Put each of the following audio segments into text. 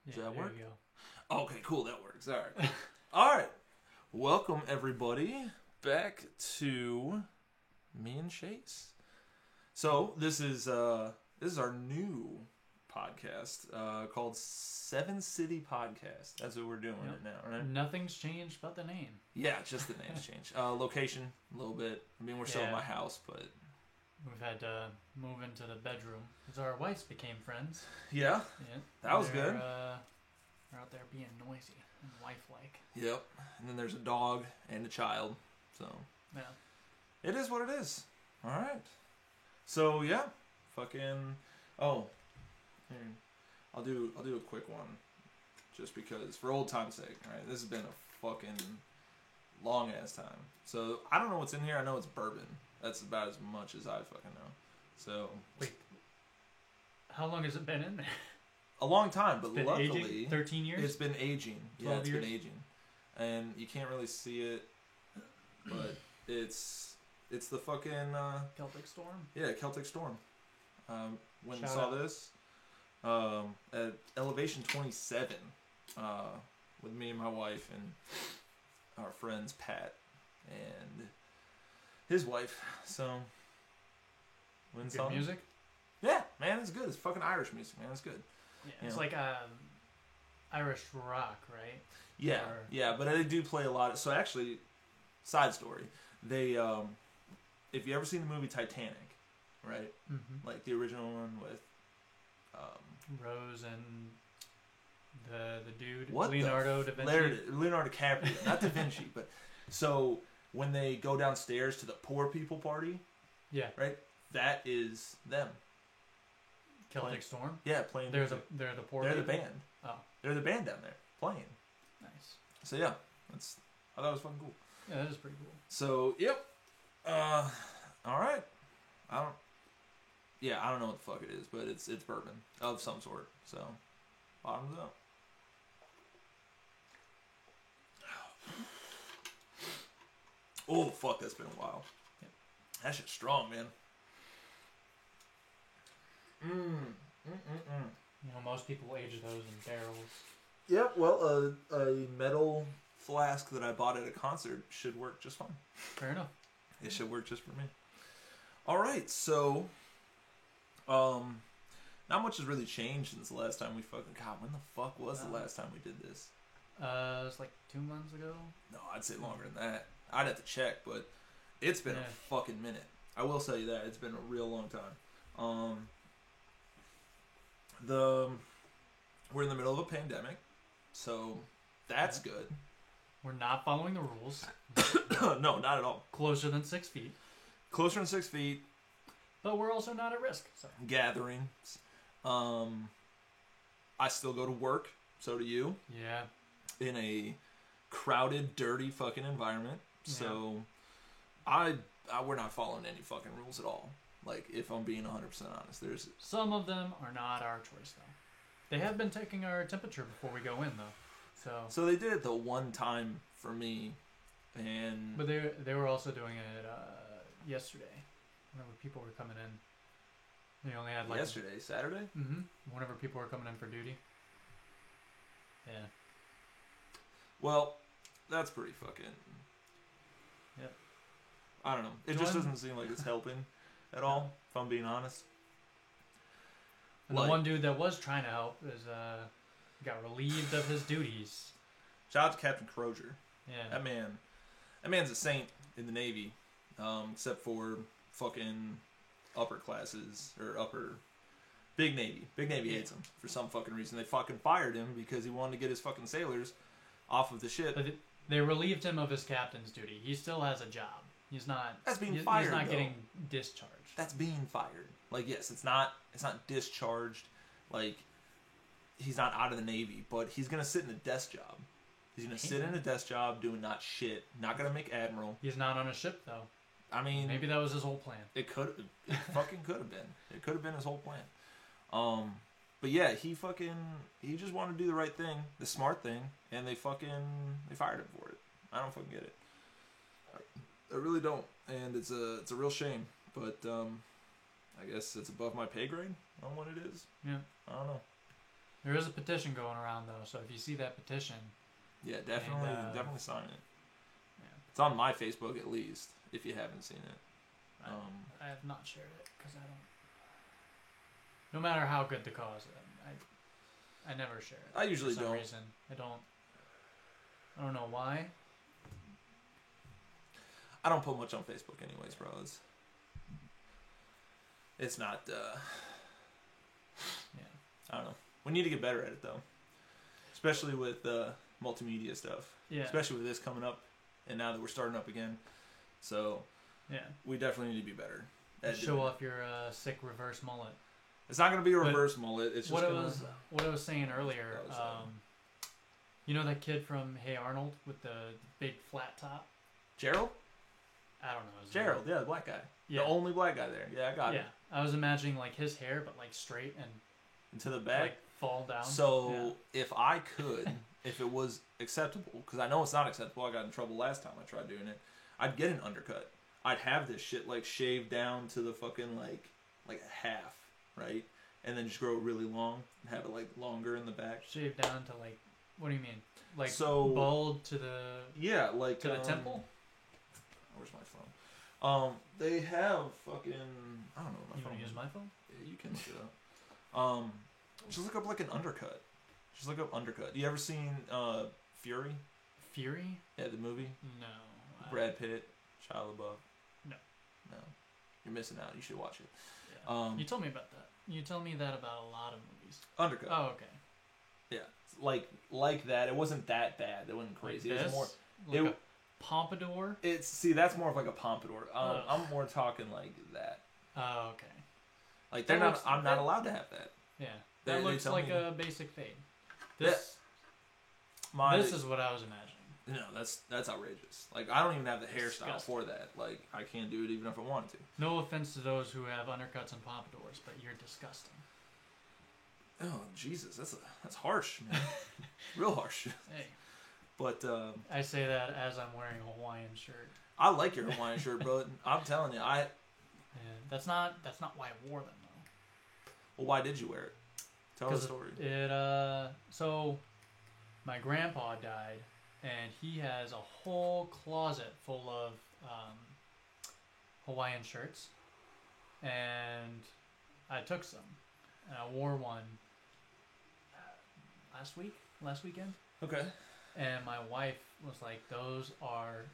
Yeah, Does that there work? you go. Okay, cool. That works. All right. All right. Welcome everybody back to me and Chase. So this is our new podcast called Seven City Podcast. That's what we're doing it now, right? Nothing's changed but the name. Yeah, just the name's changed. Location a little bit. I mean, we're still in Yeah. my house, but We've had to move into the bedroom because our wives became friends. yeah, Yeah, that was good. They're out there being noisy and wife-like. Yep. And then there's a dog and a child. So Yeah. it is what it is. All right. So yeah, fucking. Oh, here, I'll do a quick one, just because for old time's sake. All right, this has been a fucking long ass time. So I don't know what's in here. I know it's bourbon. That's about as much as I fucking know. So Wait, how long has it been in there? a long time, but It's been luckily aging? 13 years? it's been aging. Yeah, 12 it's years? been aging, and you can't really see it, but it's the fucking. Celtic Storm? Yeah, Celtic Storm. When we Shout saw out. this at Elevation 27 with me and my wife and our friends Pat and his wife. So, when Good saw music? yeah, man, it's good. It's fucking Irish music, man. It's good. Yeah, You it's know. like Irish rock, right? Yeah, Or- yeah, but they do play a lot. So actually, side story, they if you ever seen the movie Titanic, right? Mm-hmm. Like the original one with Rose and the dude, what Leonardo da Vinci. Leonardo DiCaprio, not Da Vinci, but so when they go downstairs to the poor people party, Yeah, right? That is them. Celtic Playing- Storm. Yeah, playing. They're music. the poor. They're the people? band. Oh, They're the band down there playing. nice. So yeah, I thought it was fucking cool. Yeah, that is pretty cool. So yep. All right. I don't know what the fuck it is, but it's bourbon of some sort. So bottoms up. Oh fuck, that's been a while. Yep. That shit's strong, man. You know, most people age those in barrels. Yep. Well, a metal flask that I bought at a concert should work just fine. Fair enough. It should work just for me. All right, so, not much has really changed since the last time we fucking. God, when the fuck was the last time we did this? It was like 2 months ago. No, I'd say longer than that. I'd have to check, but it's been Yeah. a fucking minute. I will tell you that it's been a real long time. We're in the middle of a pandemic, so that's good. We're not following the rules. No, not at all. Closer than 6 feet, Closer than 6 feet. but we're also not at risk. So Gatherings. I still go to work. So do you. yeah, In a crowded, dirty fucking environment. So we're not following any fucking rules at all. Like, if I'm being 100% honest, there's some of them are not our choice though. They have been taking our temperature before we go in though. so they did it the one time for me, and But they were also doing it yesterday. Whenever people were coming in, they only had like yesterday, Saturday. Whenever people were coming in for duty. Yeah. Well, that's pretty fucking. Yep. I don't know. It just Join- doesn't seem like it's helping at all. If I'm being honest. And Like- the one dude that was trying to help is got relieved of his duties. Shout out to Captain Crozier. Yeah. That man's a saint in the Navy, except for fucking upper classes or Big Navy. Big Navy hates him for some fucking reason. They fucking fired him because he wanted to get his fucking sailors off of the ship. But they relieved him of his captain's duty. He still has a job. He's not. That's being he's fired, not though. getting discharged. That's being fired. Like, yes, it's not discharged. Like, he's not out of the Navy, but he's gonna sit in a desk job. He's gonna sit in a desk job doing not shit. Not gonna make admiral. He's not on a ship though. I mean, Maybe that was his whole plan. It fucking could have been. It could have been his whole plan. But yeah, he just wanted to do the right thing, the smart thing, and they fired him for it. I don't fucking get it. I really don't, and it's a real shame. But I guess it's above my pay grade on what it is. Yeah. I don't know. There is a petition going around though, so if you see that petition, Yeah, definitely, And, definitely sign it. yeah. It's on my Facebook at least, if you haven't seen it. I have not shared it because I don't. No matter how good the cause, I never share it. I usually for some don't. reason. I don't know why. I don't put much on Facebook anyways, bro. It's not, Yeah. I don't know. We need to get better at it, though. Especially with multimedia stuff. Yeah. Especially with this coming up, and now that we're starting up again. So, Yeah. we definitely need to be better at Show doing it. off your sick reverse mullet. It's not going to be a But reverse mullet. It's just What I gonna... was saying earlier, That was, you know that kid from Hey Arnold with the big flat top? Gerald? I don't know his Gerald, name. yeah, the black guy. Yeah. The only black guy there. Yeah, I got Yeah. it. I was imagining like his hair, but like straight and Into the back. like fall down. So, if I could, if it was acceptable, because I know it's not acceptable, I got in trouble last time I tried doing it, I'd get an undercut. I'd have this shit like shaved down to the fucking like half, right? And then just grow it really long and have it like longer in the back. Shaved down to like, what do you mean? Like So- bald to the Yeah, like to the temple? Where's my phone? They have fucking, I don't know my You phone. want to use my phone? Yeah, you can look it up. Just look up like an undercut. Just look up undercut. You ever seen Fury? Fury? Yeah, the movie. No. Brad Pitt, Shia LaBeouf. No. No, you're missing out. You should watch it. Yeah. You told me about that. You told me that about a lot of movies. Undercut. Oh, okay. Yeah, like that. It wasn't that bad. It wasn't crazy. Like It was more. Like it- a pompadour? That's more of like a pompadour. Ugh. I'm more talking like that. Oh, okay. Like That they're looks- not. I'm not allowed to have that. Yeah. They- That they looks tell like me- a basic fade. This this is what I was imagining. No, that's outrageous. Like I don't even have the hairstyle Disgusting. for that. Like I can't do it even if I wanted to. No offense to those who have undercuts and pompadours, but you're disgusting. Oh Jesus, that's harsh, man. Real harsh. Hey, But I say that as I'm wearing a Hawaiian shirt. I like your Hawaiian shirt, bro. I'm telling you, And that's not why I wore them though. Well, why did you wear it? Tell the story. So my grandpa died, and he has a whole closet full of Hawaiian shirts, and I took some, and I wore one last weekend, Okay. and my wife was like, "Those are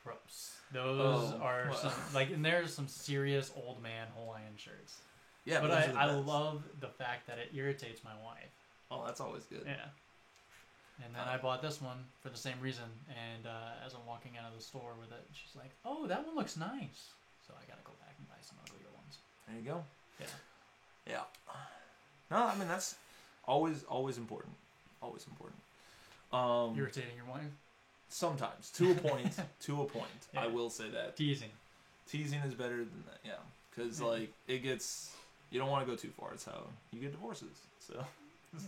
gross. Those are well. some like," and there's some serious old man Hawaiian shirts. Yeah, But those are the I best. love the fact that it irritates my wife. Oh, that's always good. Yeah. And then I bought this one for the same reason. And as I'm walking out of the store with it, she's like, "Oh, that one looks nice." So I gotta go back and buy some uglier ones. There you go. Yeah. Yeah. No, I mean that's always important. Always important. Irritating your wife? Sometimes to a point. To a point. Yeah. I will say that Teasing. teasing is better than that. Yeah, because Yeah. like it gets. You don't want to go too far. It's how you get divorces. So. You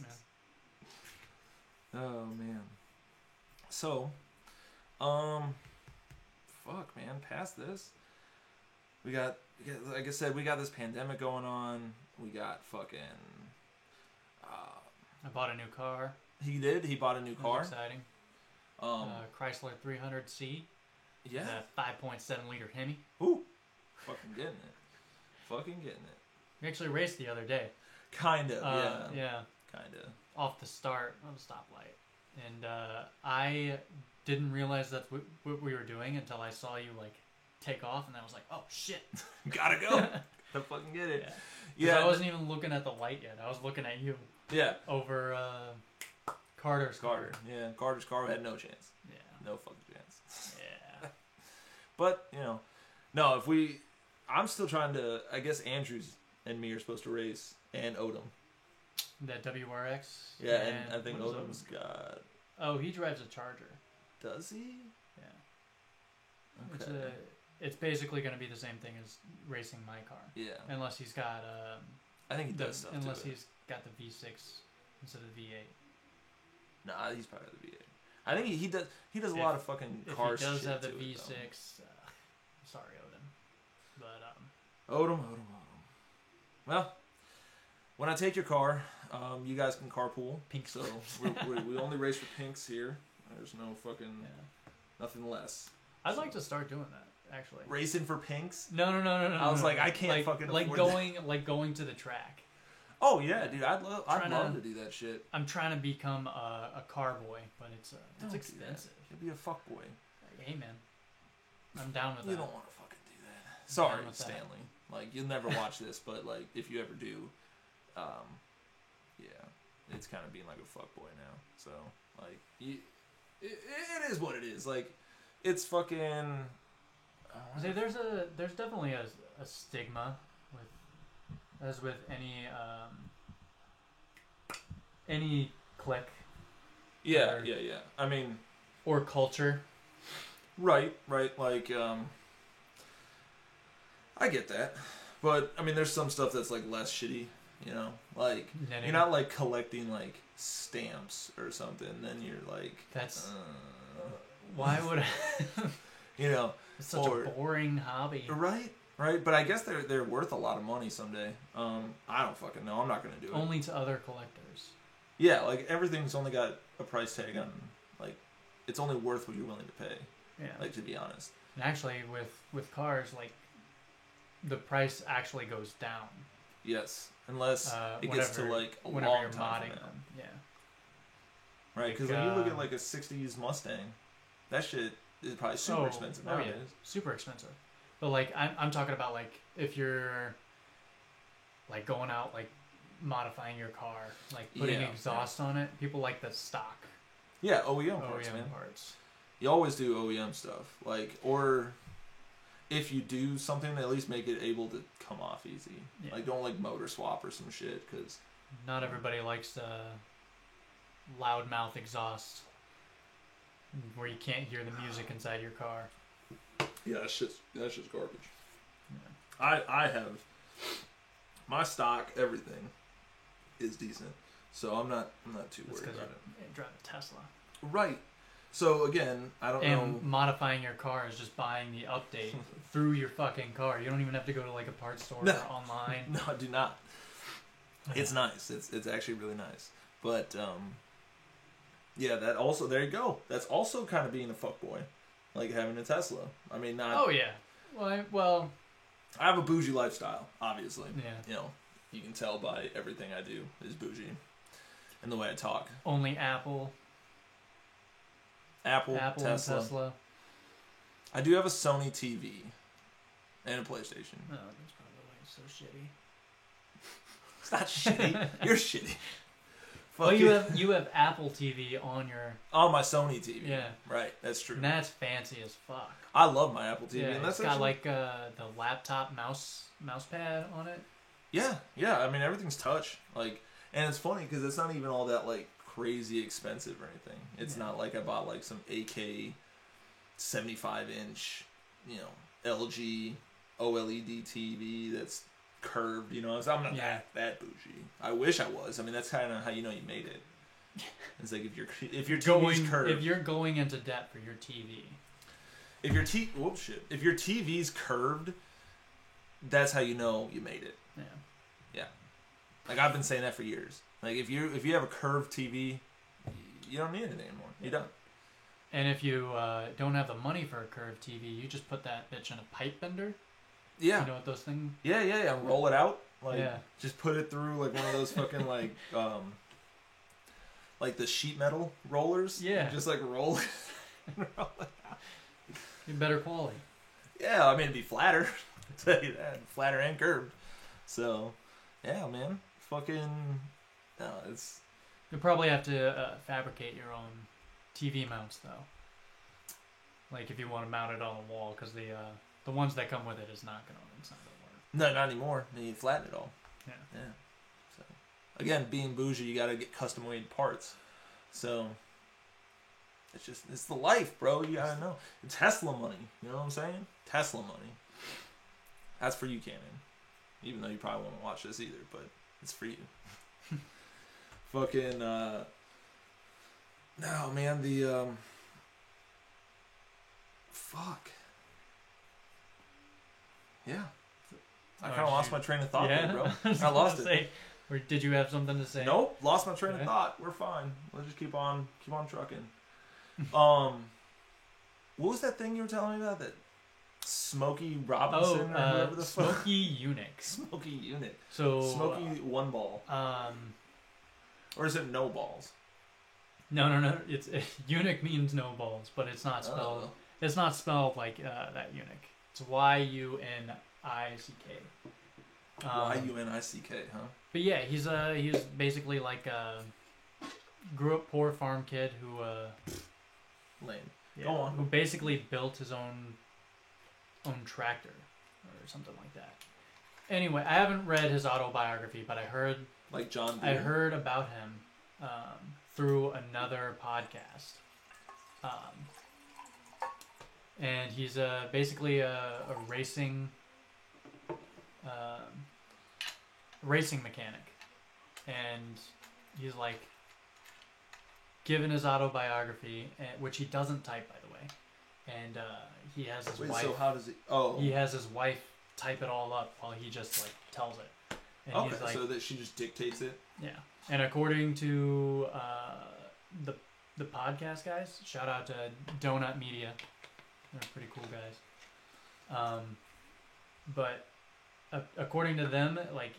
know. Oh man. So, fuck man, past this. We got like I said, we got this pandemic going on. We got fucking I bought a new car. he bought a new It was car. exciting. Chrysler 300C. Yeah. 5.7 liter Hemi. Ooh. Fucking getting it. We actually raced the other day. Kinda, yeah. Yeah. Kinda. Off the start of a stoplight. And I didn't realize that's what we were doing until I saw you like take off, and I was like, "Oh shit!" Gotta go. Gotta fucking get it. Yeah. Yeah. I wasn't even looking at the light yet. I was looking at you Yeah. over Carter's Carter. car. Yeah. Carter's car had no chance. Yeah. No fucking chance. Yeah. But, no, I'm still trying to, I guess Andrews and me are supposed to race, and Odom. That WRX. Yeah, and I think what is Odom's got, Oh, he drives a Charger. does he? Yeah. Okay. It's basically going to be the same thing as racing my car, Yeah. unless he's got I think he does stuff unless to it. he's got the V6 instead of the V8. Nah, he's probably the V8. I think he does a lot of fucking car If he does shit have the to it, V6, sorry, Odin. But Odom. Well, when I take your car, You guys can carpool. Pink. So we only race for pinks here. There's no fucking nothing less. I'd like to start doing that actually. Racing for pinks? No. I was like, I can't like, fucking like afford going to the track. Oh yeah, dude, I'd love to do that shit. I'm trying to become a car boy, but it's Don't do expensive. You'll be a fuck boy. Like, hey man, I'm down with that. You don't want to fucking do that. Sorry, with that. Stanley. Like you'll never watch this, but like if you ever do, yeah, it's kind of being like a fuck boy now. So like, it is what it is. Like, it's fucking. See, there's definitely a stigma with any clique. Yeah. I mean, or culture. Right. Like, I get that, but I mean, there's some stuff that's like less shitty. You know, like you're not like collecting like stamps or something. Then you're like, that's why would you know? It's such a boring hobby. Right. But I guess they're worth a lot of money someday. I don't fucking know. I'm not gonna do it. Only to other collectors. Yeah, like everything's only got a price tag on. Like, it's only worth what you're willing to pay. Yeah. Like, to be honest. And actually, with cars, like the price actually goes down. Yes, unless it gets to like a long you're time modding from now. them. Yeah. Right, because when you look at like a '60s Mustang, that shit is probably super expensive nowadays. Yeah, super expensive. But like I'm talking about like if you're like going out like modifying your car, like putting exhaust on it. People like the stock. Yeah, OEM parts, man. Parts. You always do OEM stuff, like, or if you do something, at least make it able to come off easy. Yeah. Like, don't like motor swap or some shit, because not everybody likes the loudmouth exhaust where you can't hear the music inside your car. Yeah, that's just garbage. Yeah. I have my stock, everything is decent, so I'm not too worried about it. You drive a Tesla, right? So again, I don't know. And modifying your car is just buying the update through your fucking car. You don't even have to go to like a parts store or online. No, I do not. It's nice. It's actually really nice. But yeah, that also, there you go. That's also kind of being a fuckboy, like having a Tesla. I mean, not. Oh yeah. Well. I have a bougie lifestyle, obviously. Yeah. You know, you can tell by everything I do is bougie, and the way I talk. Only Apple, Tesla. And Tesla. I do have a Sony TV and a PlayStation. Oh, that's probably why it's so shitty. It's not shitty. You're shitty. Well, you have Apple TV on my Sony TV. Yeah, right. That's true. And that's fancy as fuck. I love my Apple TV. Yeah, and that's it's got like the laptop mouse pad on it. Yeah. I mean, everything's touch. Like, and it's funny because it's not even all that like crazy expensive or anything. It's not like I bought like some AK 75-inch, LG OLED TV that's curved. I'm not that bougie. I wish I was. I mean, that's kind of how you made it. It's like if your TV's curved, if you're going into debt for your TV, if your TV's curved, that's how you know you made it. Yeah. Like I've been saying that for years. Like if you have a curved TV, you don't need it anymore. You don't. And if you don't have the money for a curved TV, you just put that bitch in a pipe bender. Yeah. You know what those things? Yeah. Roll it out. Just put it through like one of those fucking like the sheet metal rollers. Yeah. Just like roll it. Roll it out. Better quality. Yeah, I mean it'd be flatter. I'll tell you that. Flatter and curved. So, yeah, man. Fucking no, it's you'll probably have to fabricate your own TV mounts though. Like if you want to mount it on a wall, because the ones that come with it it's not gonna work. No, not anymore. You flatten it all. Yeah. So again, being bougie, you gotta get custom made parts. So it's the life, bro. You gotta know. It's Tesla money. You know what I'm saying? Tesla money. That's for you, Cannon. Even though you probably won't watch this either, but it's for you. Fucking no, man. The fuck. Yeah. I kind of lost my train of thought there, bro. I lost it. Or did you have something to say? Nope, lost my train of thought. We're fine. Let's just keep on trucking. What was that thing you were telling me about? That Smokey Robinson or whoever the fuck? Smokey Eunuch. Smokey Eunuch. So Smokey one ball. Or is it no balls? No. It's eunuch means no balls, but it's not spelled. Oh. It's not spelled like that eunuch. It's Yunick. Yunick, huh? But yeah, he's basically like a grew up poor farm kid who lame. Yeah, go on. Who basically built his own tractor or something like that. Anyway, I haven't read his autobiography, but I heard like John Deere. I heard about him through another podcast. And he's basically a racing mechanic, and he's like given his autobiography, which he doesn't type, by the way, and he has his wife. So how does he? Oh, he has his wife type it all up while he just like tells it. And okay, he's like, so that she just dictates it. Yeah, and according to the podcast guys, shout out to Donut Media. They're pretty cool guys. But according to them, like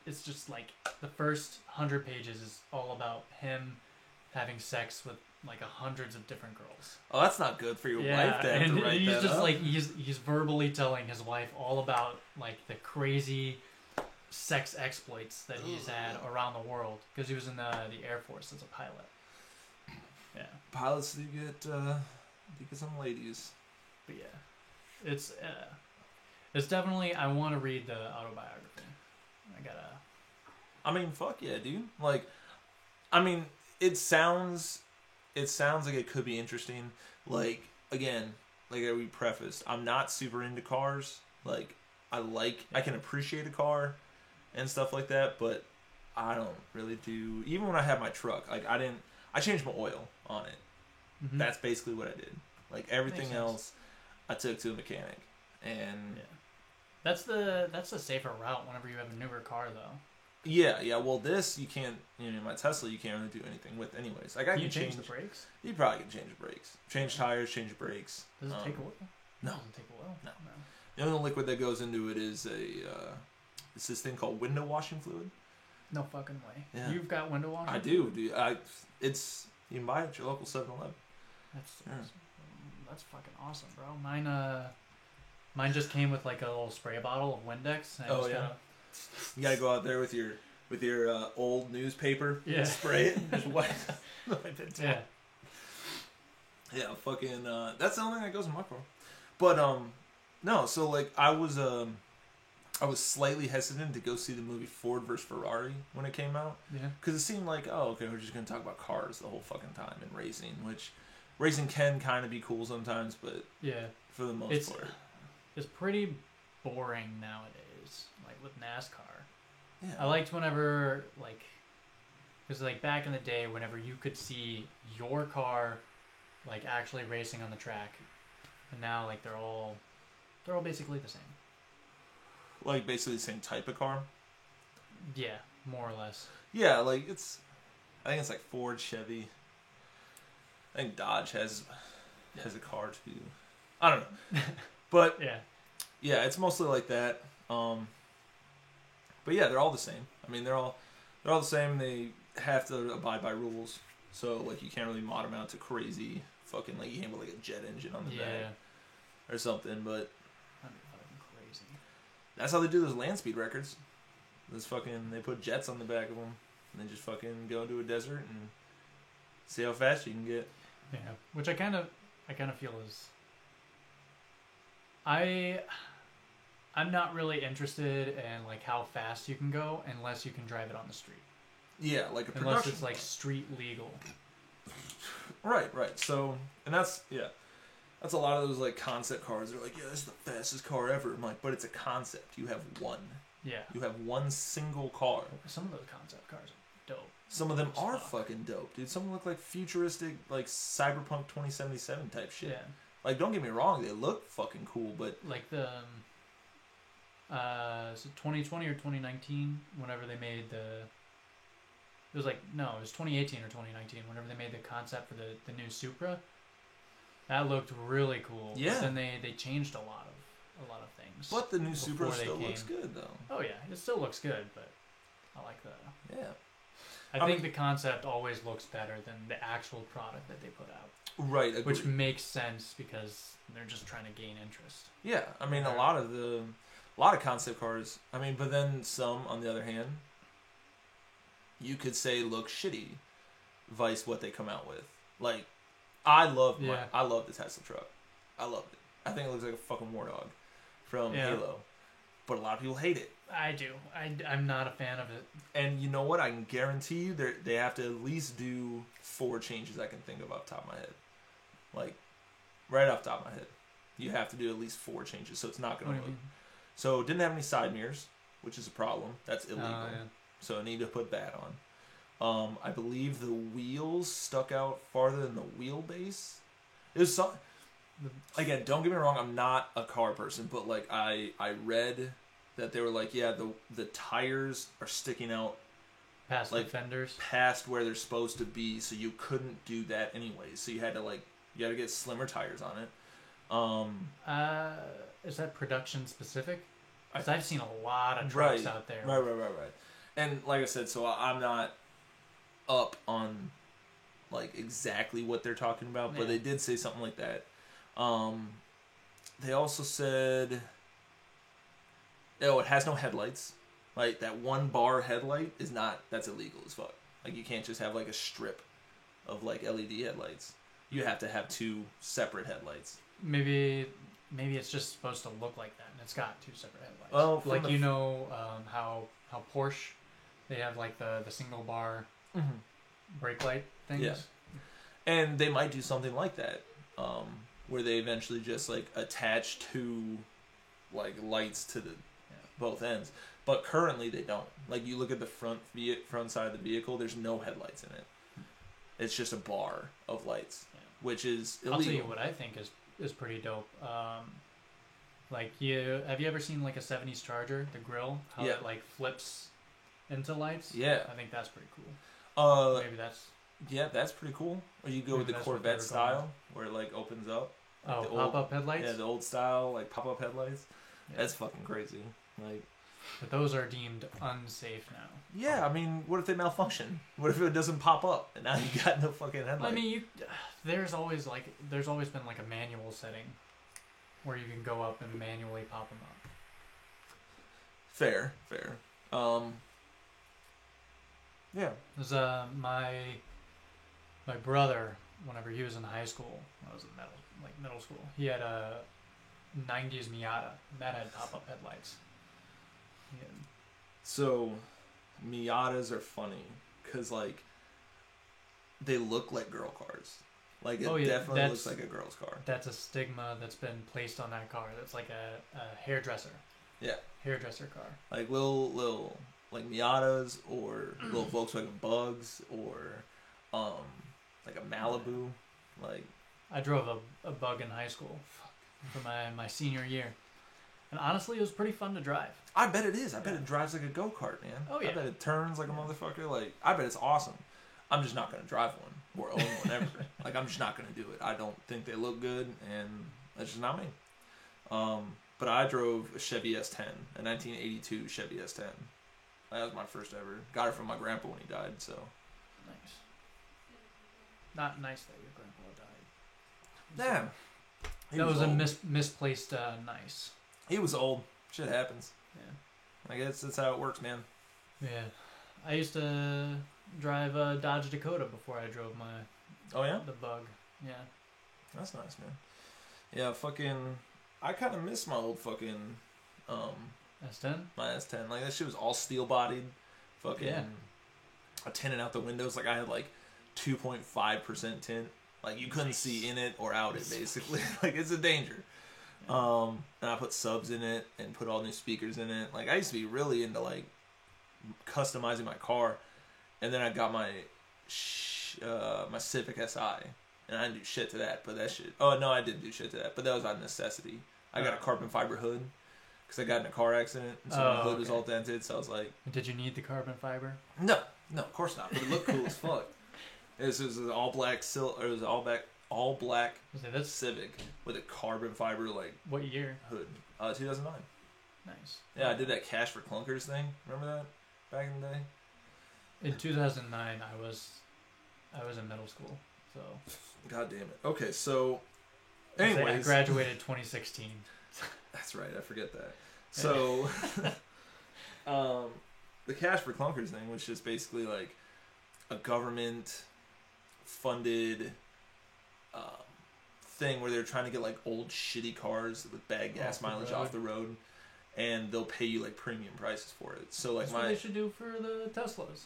it's just like the first 100 pages is all about him having sex with like hundreds of different girls. Oh, that's not good for your wife to have to write he's that just up. like he's verbally telling his wife all about like the crazy sex exploits that he's had around the world because he was in the Air Force as a pilot. Yeah, pilots do get some ladies. But yeah, it's definitely. I want to read the autobiography. I mean, fuck yeah, dude. Like, I mean, it sounds like it could be interesting. Like, again, like we prefaced, I'm not super into cars. Like, I can appreciate a car and stuff like that, but I don't really do. Even when I have my truck, like I changed my oil on it. Mm-hmm. That's basically what I did. Like everything else, I took to a mechanic, and that's the safer route whenever you have a newer car, though. Yeah. Well, this you can't. My Tesla, you can't really do anything with, anyways. Like I can change the brakes. You probably can change the brakes, change tires, change the brakes. Does it take oil? No. It doesn't take oil. No. The only liquid that goes into it is it's this thing called window washing fluid. No fucking way. Yeah. You've got window washing? I do, dude. You can buy it at your local 7-Eleven. That's fucking awesome, bro. Mine just came with like a little spray bottle of Windex. And You gotta go out there with your old newspaper. Yeah. Spray it. Just wipe it down. Yeah. Fucking. That's the only thing that goes in my car. But no. So like I was slightly hesitant to go see the movie Ford vs Ferrari when it came out. Yeah. Because it seemed like, oh, okay, we're just gonna talk about cars the whole fucking time and racing, which racing can kind of be cool sometimes, but for the most part, it's pretty boring nowadays. Like with NASCAR. Yeah. I liked whenever because like back in the day, whenever you could see your car like actually racing on the track, and now like they're all basically the same. Like basically the same type of car. Yeah, more or less. Yeah, like I think it's like Ford, Chevy. I think Dodge has a car too. I don't know, but yeah, it's mostly like that. But yeah, they're all the same. I mean, they're all the same. They have to abide by rules. So like, you can't really mod them out to crazy fucking like you can't put like a jet engine on the back or something. But that'd be fucking crazy. That's how they do those land speed records. They put jets on the back of them, and they just fucking go into a desert and see how fast you can get. Yeah, which I kind of feel is. I'm not really interested in like how fast you can go unless you can drive it on the street. Yeah, like a production. Unless it's like street legal. Right. So, and that's a lot of those like concept cars. They're like, yeah, this is the fastest car ever. I'm like, but it's a concept. You have one. Yeah. You have one single car. Some of those concept cars are dope. Some of them are fucking dope, dude. Some look like futuristic, like Cyberpunk 2077 type shit. Yeah. Like, don't get me wrong, they look fucking cool, but like the is it 2020 or 2019? Whenever they made it was 2018 or 2019. Whenever they made the concept for the new Supra, that looked really cool. Yeah. But then they changed a lot of things. But the new Supra before they still came. looks good though. Oh yeah, it still looks good, but I like that. Yeah. I think the concept always looks better than the actual product that they put out. Right. Agreed. Which makes sense because they're just trying to gain interest. Yeah, I mean a lot of concept cars. I mean, but then some, on the other hand, you could say look shitty, vice what they come out with. Like, I love the Tesla truck. I love it. I think it looks like a fucking war dog from Halo, but a lot of people hate it. I do. I'm not a fan of it. And you know what? I can guarantee you they have to at least do 4 changes I can think of off the top of my head. Like, right off the top of my head. You have to do at least 4 changes, so it's not going to look. So it didn't have any side mirrors, which is a problem. That's illegal. Yeah. So I need to put that on. I believe the wheels stuck out farther than the wheelbase. It was some... Again, don't get me wrong, I'm not a car person, but like I read that they were like, yeah, the tires are sticking out past like fenders, past where they're supposed to be, so you couldn't do that anyways. So you had to get slimmer tires on it. Is that production specific? Because I've seen a lot of trucks out there. Right. And like I said, so I'm not up on like exactly what they're talking about, but they did say something like that. They also said, it has no headlights. Like that 1 bar headlight that's illegal as fuck. Like you can't just have like a strip of like LED headlights. You have to have 2 separate headlights. Maybe it's just supposed to look like that, and it's got 2 separate headlights. Well, like how Porsche, they have like the single bar brake light things. Yeah. And they might do something like that, where they eventually just like attach 2 like lights to the both ends. But currently they don't. Like you look at the front side of the vehicle, there's no headlights in it. It's just a bar of lights, which is illegal. I'll tell you what I think is pretty dope. Have you ever seen like a 70s Charger, the grill, how it like flips into lights? Yeah, I think that's pretty cool. Maybe that's that's pretty cool. Or you go with the Corvette style where it like opens up. Like pop-up headlights. Yeah, the old style like pop-up headlights. Yeah. That's fucking crazy. Like, but those are deemed unsafe now. Yeah, I mean, what if they malfunction? What if it doesn't pop up and now you got no fucking headlight? I mean, there's always been like a manual setting where you can go up and manually pop them up. Fair. Yeah. There's my brother, whenever he was in high school, I was in middle school, he had a 90s Miata that had pop-up headlights. Yeah. So Miatas are funny because like they look like girl cars. Like it definitely looks like a girl's car. That's a stigma that's been placed on that car. That's like a hairdresser. Yeah. Hairdresser car. Like little like Miatas or little Volkswagen Bugs or like a Malibu. Like I drove a Bug in high school for my senior year. And honestly, it was pretty fun to drive. I bet it is. I bet it drives like a go-kart, man. Oh, yeah. I bet it turns like a motherfucker. Like, I bet it's awesome. I'm just not going to drive one or own one ever. Like, I'm just not going to do it. I don't think they look good, and that's just not me. But I drove a Chevy S10, a 1982 Chevy S10. That was my first ever. Got it from my grandpa when he died, so. Nice. Not nice that your grandpa died. Damn. That was a misplaced nice. He was old. Shit happens. Yeah. I guess that's how it works, man. Yeah. I used to drive a Dodge Dakota before I drove my... Oh, yeah? The Bug. Yeah. That's nice, man. Yeah, fucking... I kind of miss my old fucking... S10? My S10. Like, that shit was all steel-bodied. Fucking... Yeah. I tinted out the windows. Like, I had, like, 2.5% tint. Like, you couldn't see in it or out it, basically. Like, it's a danger. And I put subs in it and put all new speakers in it. Like, I used to be really into, like, customizing my car. And then I got my my Civic Si. And I didn't do shit to that, but that shit... Oh, no, I didn't do shit to that, but that was out of necessity. I got a carbon fiber hood. because I got in a car accident, and so my hood was all dented. So I was like, did you need the carbon fiber? no, of course not. But it looked cool as fuck. This was an all black all black Civic with a carbon fiber like what year hood. 2009. Nice. Yeah, I did that Cash for Clunkers thing. Remember that back in the day? In 2009, I was in middle school. So. God damn it. Okay, so. Anyways, I graduated 2016. That's right. I forget that. So, the Cash for Clunkers thing was just basically like a government funded thing where they're trying to get like old shitty cars with bad gas mileage off the road, and they'll pay you like premium prices for it. So like that's what they should do for the Teslas.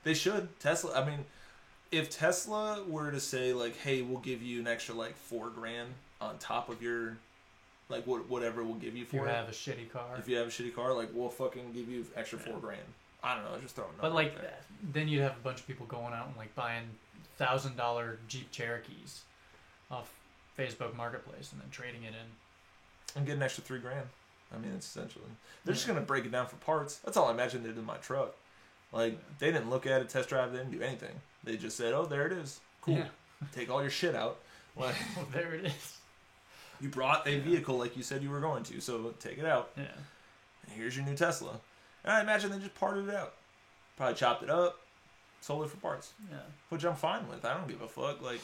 They should. Tesla. I mean, if Tesla were to say like, "Hey, we'll give you an extra like $4,000 on top of your like whatever we'll give you for it." If you have a shitty car. If you have a shitty car, like we'll fucking give you extra $4,000. I don't know. Just throwing. But like, then you'd have a bunch of people going out and like buying $1,000 Jeep Cherokees off Facebook Marketplace and then trading it in. And get an extra $3,000. I mean, it's essentially they're just gonna break it down for parts. That's all I imagine they did in my truck. Like they didn't look at it, test drive, they didn't do anything. They just said, "Oh, there it is. Cool. Yeah. Take all your shit out." Like, there it is. You brought a vehicle like you said you were going to, so take it out. Yeah. And here's your new Tesla. And I imagine they just parted it out. Probably chopped it up, sold it for parts. Yeah. Which I'm fine with. I don't give a fuck. Like,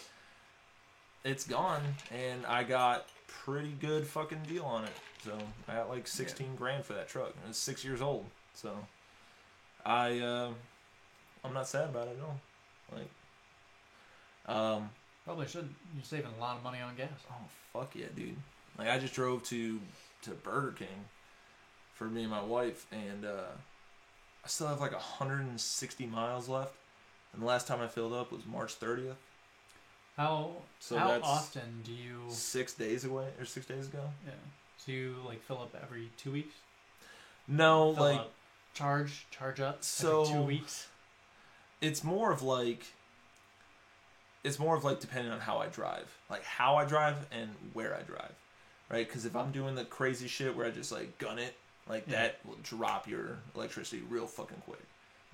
it's gone, and I got pretty good fucking deal on it. So I got like $16,000 for that truck. And it's 6 years old. So I'm not sad about it at all. Like, probably should. You're saving a lot of money on gas. Oh fuck yeah, dude! Like I just drove to Burger King for me and my wife, and I still have like 160 miles left. And the last time I filled up was March 30th. How often do you? 6 days away or 6 days ago. Yeah. So you like fill up every 2 weeks? No, fill like up, charge up so every 2 weeks. It's more of like depending on how I drive, like how I drive and where I drive, right? Because if I'm doing the crazy shit where I just like gun it, like that will drop your electricity real fucking quick.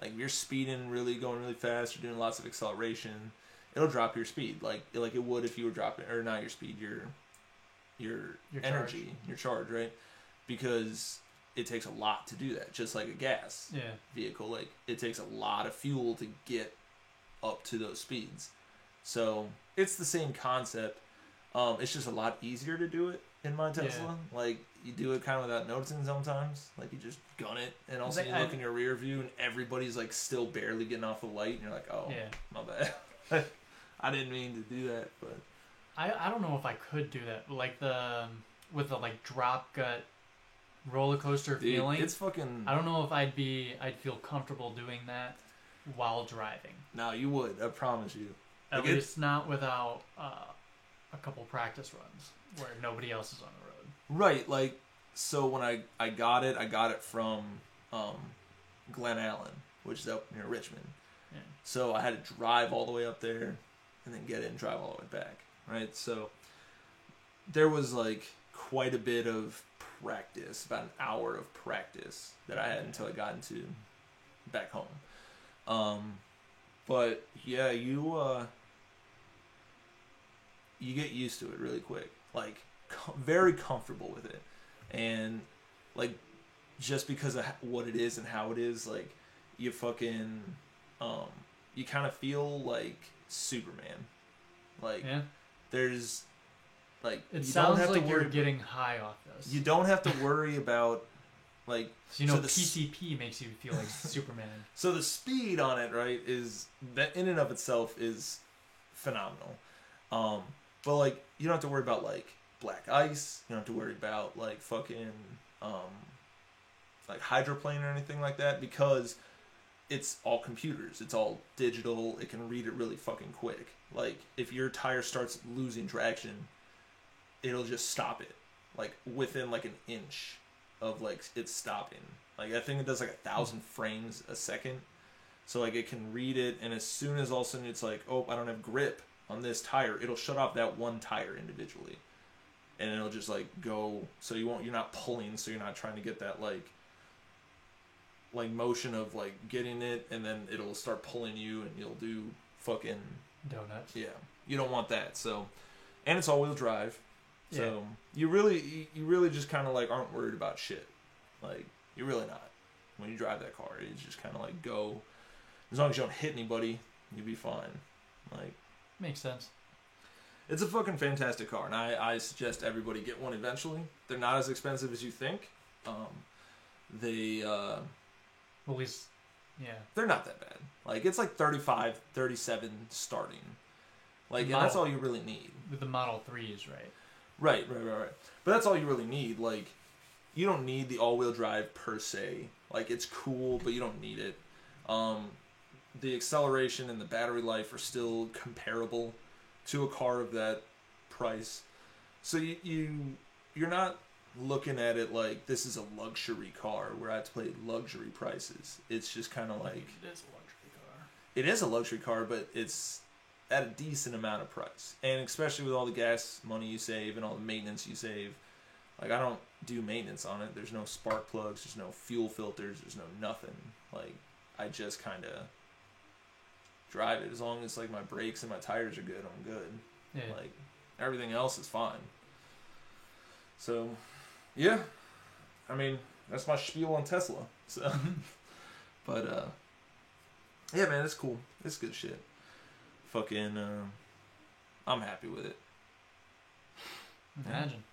Like if you're speeding really, going really fast, you're doing lots of acceleration, it'll drop your speed, like it would if you were dropping, or not your speed, your energy, your charge, right? Because it takes a lot to do that, just like a gas vehicle. Like it takes a lot of fuel to get up to those speeds. So it's the same concept. It's just a lot easier to do it in my Tesla. Yeah. Like you do it kind of without noticing sometimes. Like you just gun it, and also you look in your rear view, and everybody's like still barely getting off the light, and you're like, "Oh, my bad." I didn't mean to do that, but I don't know if I could do that. Like with the like drop gut roller coaster feeling. It's fucking. I don't know if I'd feel comfortable doing that while driving. No, you would. I promise you. At least not without a couple practice runs where nobody else is on the road. Right, like, so when I got it from Glen Allen, which is up near Richmond. Yeah. So I had to drive all the way up there and then get it and drive all the way back, right? So there was, like, quite a bit of practice, about an hour of practice that I had until I got into back home. But, yeah, you get used to it really quick. Like, very comfortable with it. And, like, just because of what it is and how it is, like, you fucking, you kind of feel like Superman. Like, there's, like, it sounds like you're getting high off this. You don't have to worry about, like... So, the PCP makes you feel like Superman. So the speed on it, right, is, that in and of itself is phenomenal. But, like, you don't have to worry about, like, black ice. You don't have to worry about, like, fucking, like, hydroplane or anything like that, because it's all computers. It's all digital. It can read it really fucking quick. Like, if your tire starts losing traction, it'll just stop it, like, within, like, an inch of, like, it stopping. Like, I think it does, like, 1,000 frames a second. So, like, it can read it, and as soon as all of a sudden it's like, oh, I don't have grip on this tire, it'll shut off that one tire individually. and it'll just like go. So you're not pulling, so you're not trying to get that like motion of like getting it, and then it'll start pulling you, and you'll do fucking donuts. Yeah, you don't want that. So, and it's all-wheel drive, so you really just kind of like aren't worried about shit. Like you're really not when you drive that car. It's just kind of like go. As long as you don't hit anybody, you'll be fine. Like makes sense. It's a fucking fantastic car, and I suggest everybody get one eventually. They're not as expensive as you think. They at least, yeah. They're not that bad. Like, it's like 35, 37 starting. Like, and that's all you really need. With the Model 3s, right? Right. But that's all you really need. Like, you don't need the all-wheel drive per se. Like, it's cool, but you don't need it. The acceleration and the battery life are still comparable to a car of that price. So you're not looking at it like this is a luxury car where I have to pay luxury prices. It's just kind of like it is a luxury car. It is a luxury car, but it's at a decent amount of price, and especially with all the gas money you save and all the maintenance you save. Like I don't do maintenance on it. There's no spark plugs. There's no fuel filters. There's no nothing. Like I just kind of drive it as long as like my brakes and my tires are good. I'm good. Yeah. Like everything else is fine. So. Yeah, I mean that's my spiel on Tesla. So, but yeah, man, it's cool. It's good shit. Fucking, I'm happy with it. Imagine.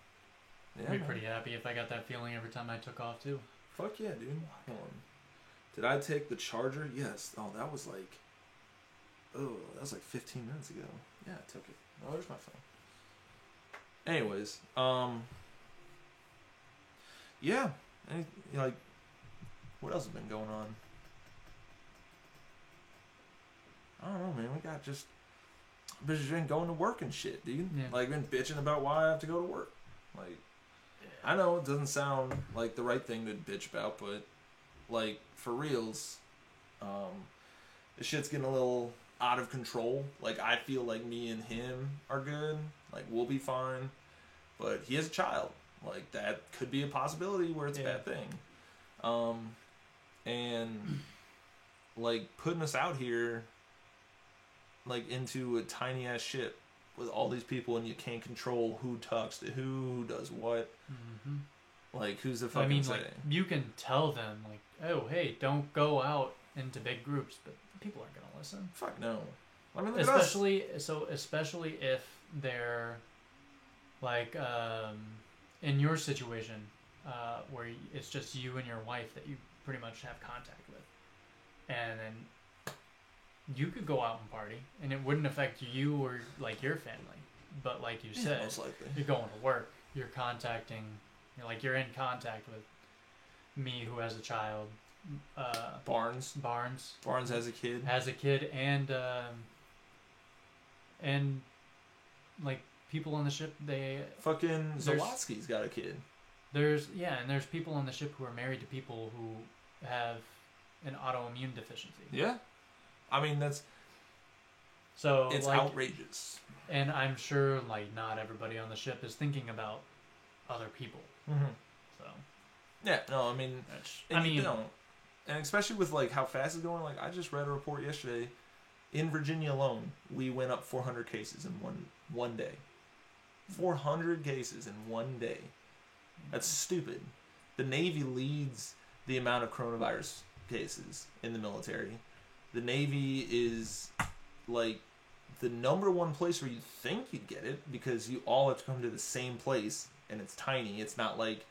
Yeah, I'd be pretty happy if I got that feeling every time I took off too. Fuck yeah, dude. Hold on. Did I take the charger? Yes. Oh, that was like 15 minutes ago. Yeah, I took it. Oh, there's my phone. Anyways, yeah, and like, what else has been going on? I don't know, man. We got just been going to work and shit, dude. Yeah. Like, been bitching about why I have to go to work. Like, I know it doesn't sound like the right thing to bitch about, but like for reals, this shit's getting a little out of control. Like, I feel like me and him are good. Like, we'll be fine, but he has a child. Like, that could be a possibility where it's a bad thing. And, like, putting us out here, like, into a tiny-ass ship with all these people, and you can't control who talks to who does what. Mm-hmm. Like, who's the fucking I mean, saying? like, you can tell them, like, oh, hey, don't go out into big groups, but people aren't going to listen. Fuck no. I mean, look especially if they're, like, in your situation, where it's just you and your wife that you pretty much have contact with, and then you could go out and party, and it wouldn't affect you or like your family. But like you said, most likely. you're going to work. You're in contact with me who has a child. Barnes has a kid. And like people on the ship, they fucking Zawadzki's got a kid. There's people on the ship who are married to people who have an autoimmune deficiency. Yeah, I mean it's like, outrageous. And I'm sure like not everybody on the ship is thinking about other people. Mm-hmm. So yeah, no, I mean, you don't. And especially with like how fast it's going. Like I just read a report yesterday. In Virginia alone, we went up 400 cases in one day. 400 cases in one day. That's stupid. The Navy leads the amount of coronavirus cases in the military. The Navy is like the number one place where you think you'd get it because you all have to come to the same place and it's tiny. It's not like,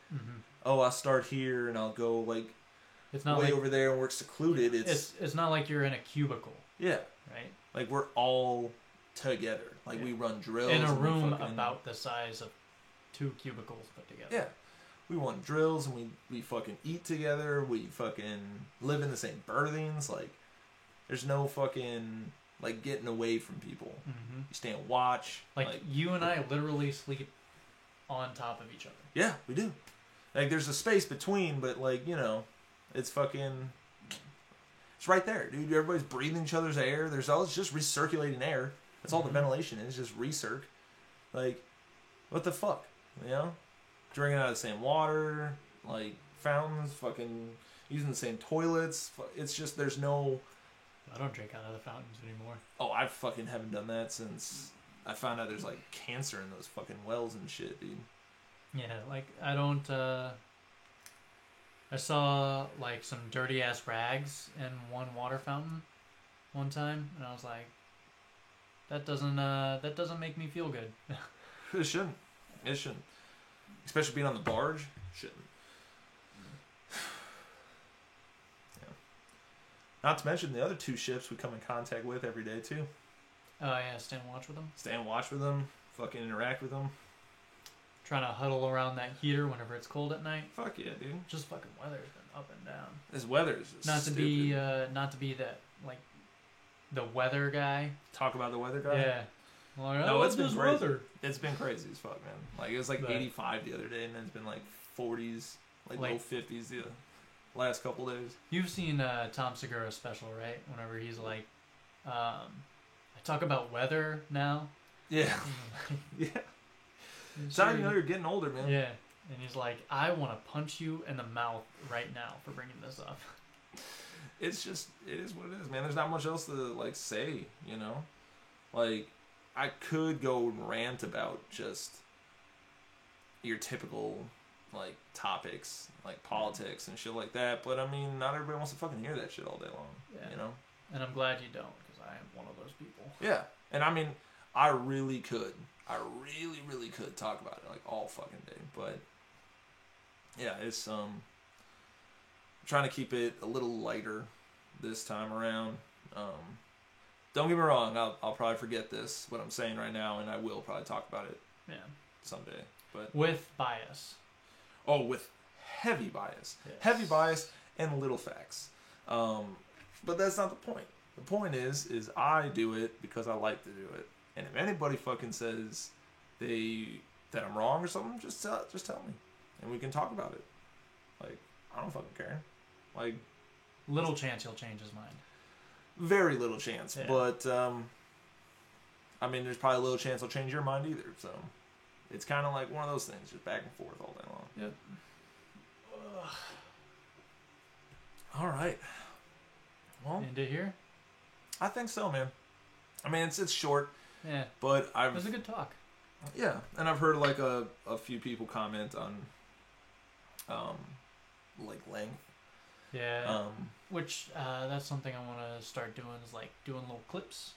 oh, I'll start here and I'll go like it's not way like, over there and work secluded. It's not like you're in a cubicle. Yeah. Right? Like we're all together. Like we run drills. In a room about the size of 2 cubicles put together. Yeah. We run drills and we fucking eat together. We fucking live in the same berthings. Like there's no fucking like getting away from people. Mm-hmm. You stay and watch. Like you and I literally sleep on top of each other. Yeah, we do. Like there's a space between, but like, you know, it's fucking... It's right there, dude. Everybody's breathing each other's air. It's just recirculating air. That's all the ventilation is, just recirc. Like, what the fuck? You know, drinking out of the same water, like fountains, fucking using the same toilets. It's just there's no. I don't drink out of the fountains anymore. Oh, I fucking haven't done that since I found out there's like cancer in those fucking wells and shit, dude. Yeah, like I don't. I saw like some dirty ass rags in one water fountain one time, and I was like, that doesn't make me feel good. It shouldn't. It shouldn't. Especially being on the barge, shouldn't. Yeah. Not to mention the other two ships we come in contact with every day too. Oh yeah, stand watch with them. Stand watch with them. Fucking interact with them. Trying to huddle around that heater whenever it's cold at night. Fuck yeah, dude. Just fucking weather's been up and down. This weather is just Not to stupid. not to be that like the weather guy. Talk about the weather guy. Yeah. Like, No, oh, it's been this crazy. weather. It's been crazy as fuck, man. Like it was like But- 85 the other day, and then it's been like 40s, like Like- low 50s the last couple days. You've seen Tom Segura special, right? Whenever he's like, I talk about weather now. Yeah, yeah. It's how you know you're getting older, man. Yeah, and he's like, I want to punch you in the mouth right now for bringing this up. It's just, it is what it is, man. There's not much else to like say, you know. Like, I could go and rant about just your typical like topics, like politics and shit like that. But I mean, not everybody wants to fucking hear that shit all day long. Yeah. You know. And I'm glad you don't, because I am one of those people. Yeah, and I mean, I really could. I really could talk about it like all fucking day, but yeah, it's trying to keep it a little lighter this time around. Don't get me wrong, I'll probably forget this what I'm saying right now, and I will probably talk about it Yeah. someday. But With bias. oh, with heavy bias, Yes. heavy bias, and little facts. But that's not the point. The point is I do it because I like to do it. And if anybody fucking says that I'm wrong or something, just tell me, and we can talk about it. Like, I don't fucking care. Like, Little chance he'll change his mind. very little chance. Yeah. But I mean, there's probably a little chance I'll change your mind either. So it's kind of like one of those things, just back and forth all day long. Yep. All right. Well, End it here? I think so, man. I mean, it's short, Yeah. but It was a good talk. yeah, and I've heard like a few people comment on like length. Yeah. Which, that's something I want to start doing, is like doing little clips,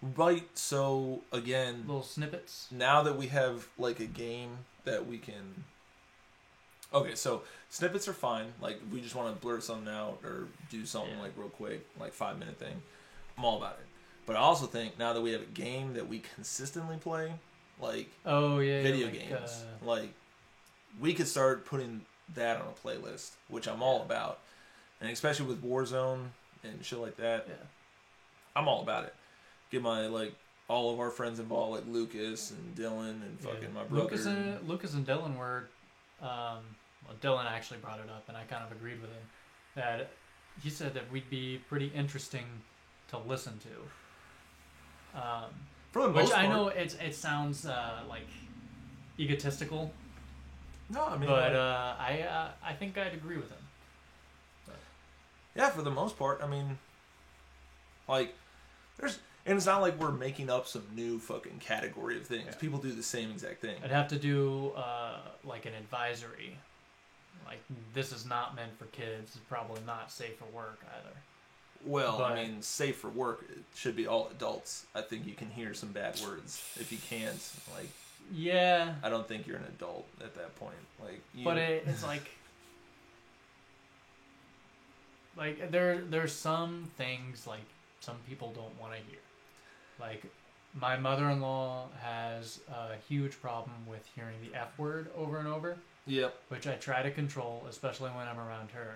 Right. So again, little snippets. now that we have like a game that we can. Okay, so snippets are fine. Like, if we just want to blurt something out or do something Yeah. like real quick, like 5-minute thing, I'm all about it. But I also think now that we have a game that we consistently play, like Oh, yeah. video like, games, like we could start putting that on a playlist, which I'm all about. And especially with Warzone and shit like that, Yeah. I'm all about it. Get my like all of our friends involved, like Lucas and Dylan and fucking my brother. Lucas and Dylan were, well, Dylan actually brought it up, and I kind of agreed with him, that he said that we'd be pretty interesting to listen to. For the Which most I part. know it sounds like egotistical, No, I mean, but I think I'd agree with him. yeah, for the most part. I mean, like, and it's not like we're making up some new fucking category of things. Yeah. People do the same exact thing. I'd have to do like an advisory, like this is not meant for kids. It's probably not safe for work either. Well, But- I mean, safe for work, it should be all adults. I think you can hear some bad words. If you can't, like, Yeah, I don't think you're an adult at that point. Like, but it's like there's some things like some people don't want to hear. Like my mother-in-law has a huge problem with hearing the F word over and over, Yep. which I try to control, especially when I'm around her.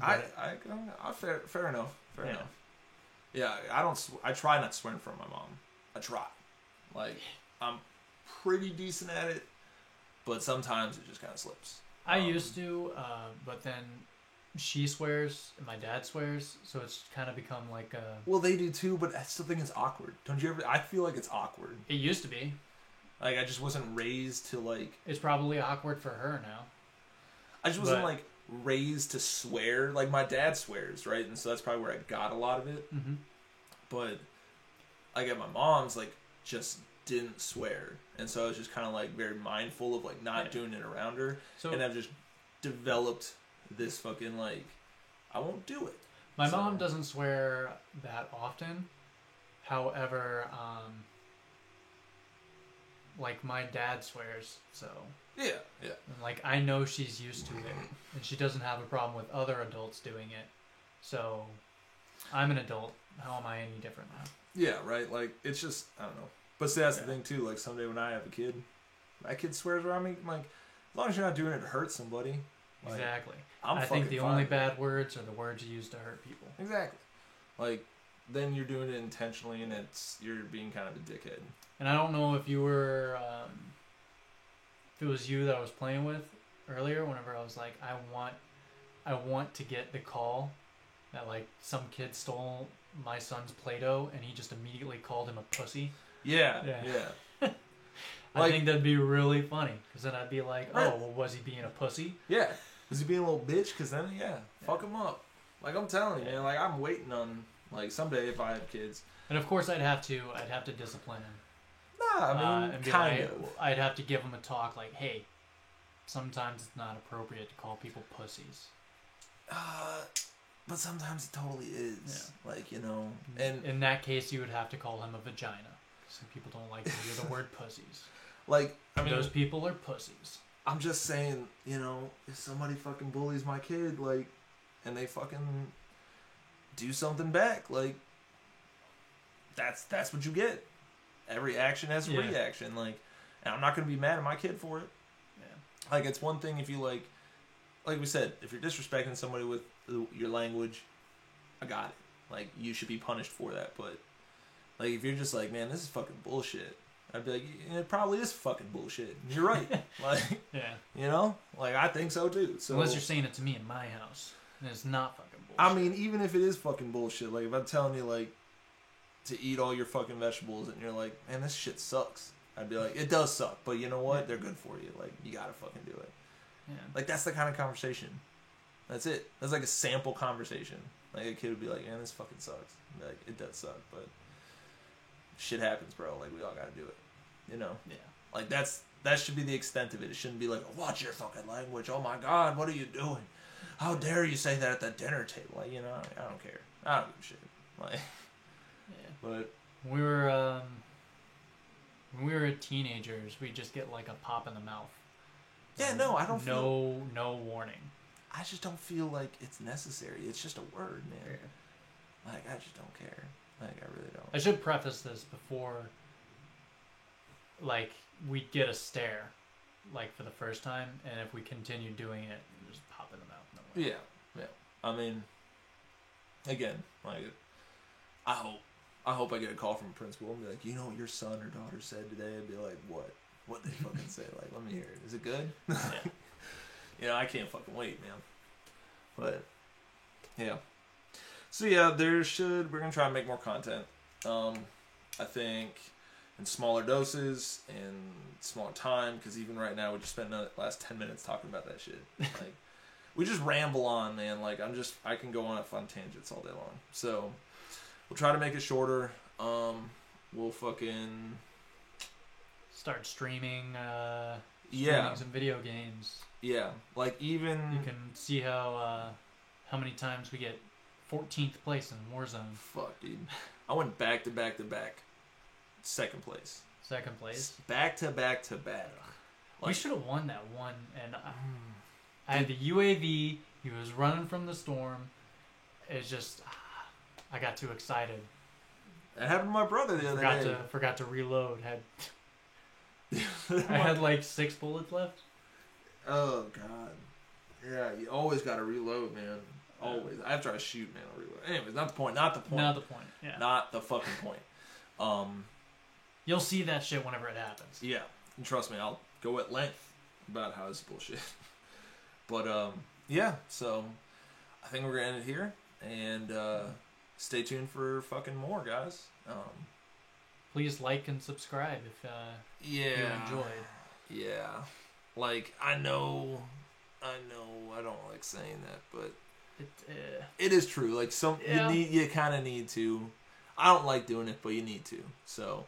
I But- fair enough. Fair Yeah. enough. Yeah, I don't. I try not to swear in front of my mom. I try. Like, I'm pretty decent at it, but sometimes it just kind of slips. I used to, but then she swears and my dad swears, so it's kind of become like a. Well, they do too, but I still think it's awkward. Don't you ever? I feel like it's awkward. It used to be. Like, I just wasn't raised to, like... It's probably awkward for her now. I just wasn't, like, raised to swear. Like, my dad swears, right? And so that's probably where I got a lot of it. Mm-hmm. But, like, at my mom's, like, just didn't swear. And so I was just kind of, like, very mindful of, like, not doing it around her. So, and I've just developed this fucking, like, I won't do it. My mom doesn't swear that often. However, like, my dad swears, so... Yeah. And, like, I know she's used to it, and she doesn't have a problem with other adults doing it. So, I'm an adult. How am I any different now? Yeah, right? Like, it's just, I don't know. But see, that's the thing, too. Like, someday when I have a kid, my kid swears around me, like, as long as you're not doing it to hurt somebody. Like, exactly. I think the only bad words are the words you use to hurt people. Exactly. Like, then you're doing it intentionally, and you're being kind of a dickhead. And I don't know if you were, if it was you that I was playing with earlier, whenever I was like, I want to get the call that, like, some kid stole my son's Play-Doh, and he just immediately called him a pussy. Yeah. I think that'd be really funny, because then I'd be like, oh, well, was he being a pussy? Yeah. Was he being a little bitch? Because then, fuck him up. Like, I'm telling you, man, like, I'm waiting on, like, someday if I have kids. And, of course, I'd have to discipline him. Nah, I mean, kind of. I'd have to give him a talk like, hey, sometimes it's not appropriate to call people pussies. But sometimes it totally is. Yeah. Like, you know. And in that case, you would have to call him a vagina. Some people don't like to hear the word pussies. Like, I mean, those people are pussies. I'm just saying, you know, if somebody fucking bullies my kid, like, and they fucking do something back, like, that's what you get. Every action has a reaction, like, and I'm not gonna be mad at my kid for it. Yeah. Like, it's one thing if you like we said, if you're disrespecting somebody with your language, I got it. Like, you should be punished for that. But, like, if you're just like, man, this is fucking bullshit, I'd be like, it probably is fucking bullshit. You're right. Like, you know, like, I think so too. So unless you're saying it to me in my house, and it's not fucking bullshit. I mean, even if it is fucking bullshit, like, if I'm telling you, like, to eat all your fucking vegetables, and you're like, man, this shit sucks, I'd be like, it does suck, but you know what? They're good for you. Like, you gotta fucking do it. Yeah. Like, that's the kind of conversation. That's it. That's like a sample conversation. Like, a kid would be like, man, this fucking sucks. And be like, it does suck, but shit happens, bro. Like, we all gotta do it. You know? Yeah. Like, that should be the extent of it. It shouldn't be like, watch your fucking language. Oh my God, what are you doing? How dare you say that at the dinner table? Like, you know, I don't care. I don't give a shit. Like, but when we were teenagers, we just get like a pop in the mouth. Yeah, no, I don't feel... No warning. I just don't feel like it's necessary. It's just a word, man. Yeah. Like, I just don't care. Like, I really don't. I should preface this before, like, we get a stare, like, for the first time, and if we continue doing it, just pop in the mouth. No way. Yeah. I mean, again, like, I hope I get a call from a principal and be like, you know what your son or daughter said today? I'd be like, what? What'd they fucking say? Like, let me hear it. Is it good? Yeah. You know, I can't fucking wait, man. But, yeah. So, yeah, we're going to try and make more content. I think in smaller doses and smaller time, because even right now we just spent the last 10 minutes talking about that shit. Like, we just ramble on, man. Like, I can go on fun tangents all day long. So, we'll try to make it shorter. We'll fucking start streaming some video games. Yeah, like, even you can see how many times we get 14th place in Warzone. Fuck, dude. I went back to back to back. Second place. Back to back to back. Like, we should have won that one. And I had the UAV. He was running from the storm. It's just, I got too excited. That happened to my brother the other day. Forgot to reload. I had like 6 bullets left. Oh, God. Yeah, you always got to reload, man. Always. After I shoot, man, I'll reload. Anyways, not the point. Yeah. Not the fucking point. You'll see that shit whenever it happens. Yeah. And trust me, I'll go at length about how it's bullshit. But, yeah, so I think we're going to end it here. And stay tuned for fucking more, guys. please like and subscribe if you enjoyed. Yeah. Like, I know, I don't like saying that, but it is true. Like, you kind of need to. I don't like doing it, but you need to. So,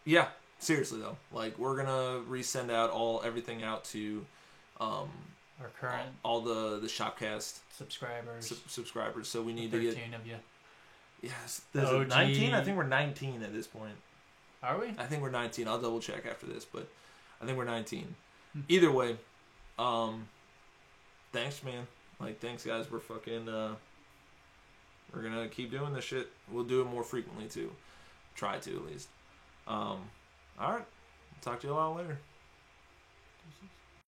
yeah. Seriously though, like, we're gonna resend out everything out to, our current all the Shopcast subscribers. So we need to get 13 of you. Yes, there's 19. I think we're 19 at this point. Are we? I think we're 19. I'll double check after this, but I think we're 19. Either way, thanks, man. Like, thanks, guys. We're fucking, we're gonna keep doing this shit. We'll do it more frequently, too. Try to, at least. Alright. Talk to you all later.